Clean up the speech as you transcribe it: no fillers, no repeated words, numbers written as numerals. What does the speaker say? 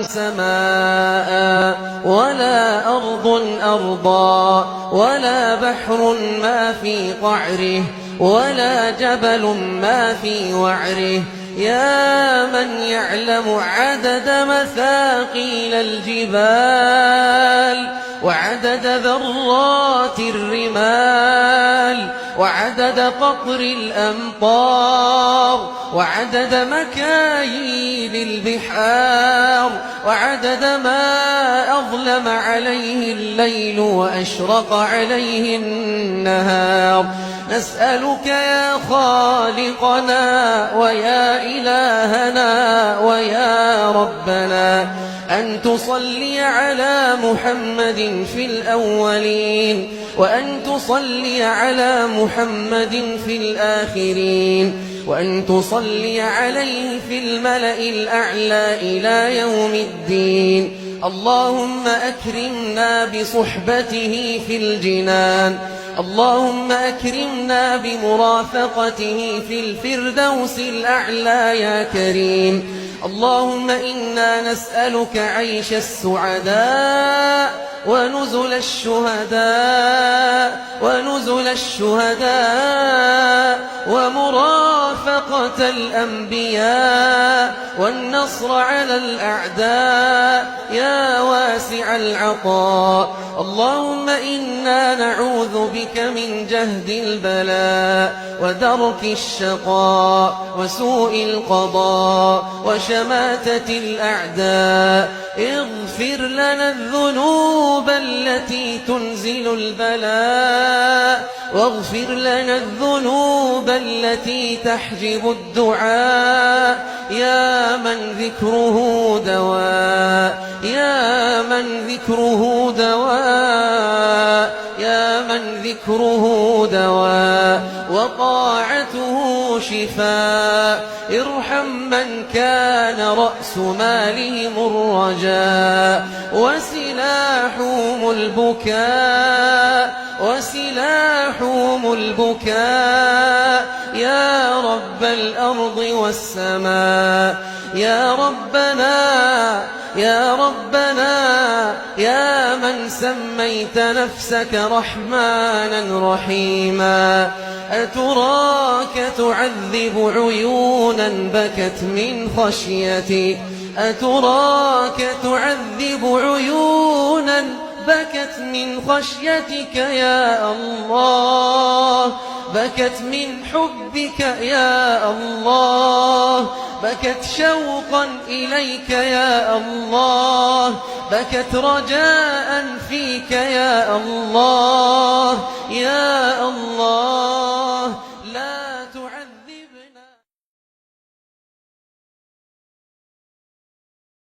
سماء ولا أرض أرضا ولا بحر ما في قعره ولا جبل ما في وعره يا من يعلم عدد مثاقيل الجبال وعدد ذرات الرمال وعدد قطر الأمطار وعدد مكاييل البحار وعدد ما أظلم عليه الليل وأشرق عليه النهار نسألك يا خالقنا ويا إلهنا ويا ربنا أن تصلي على محمد في الأولين وأن تصلي على محمد في الآخرين وأن تصلي عليه في الملأ الأعلى إلى يوم الدين. اللهم أكرمنا بصحبته في الجنان، اللهم أكرمنا بمرافقته في الفردوس الأعلى يا كريم. اللهم إنا نسألك عيش السعداء ونزل الشهداء ومرافقة الأنبياء والنصر على الأعداء يا واسع العطاء. اللهم إنا نعوذ بك من جهد البلاء ودرك الشقاء وسوء القضاء وشماتة الأعداء. اغفر لنا الذنوب التي تنزل البلاء واغفر لنا الذنوب التي تحجب الدعاء يا من ذكره دواء، يا من ذكره دواء، يا من ذكره دواء وطاعته شفاء. ارحم من كان رأس مالهم الرجاء وسلاحهم البكاء يا رب الأرض والسماء. يا ربنا يا من سميت نفسك رحمانا رحيما، أتراك تعذب عيونا بكت من خشيتك، أتراك تعذب عيونا بكت من خشيتك يا الله، بكت من حبك يا الله، بكت شوقا إليك يا الله، بكت رجاء فيك يا الله، يا الله.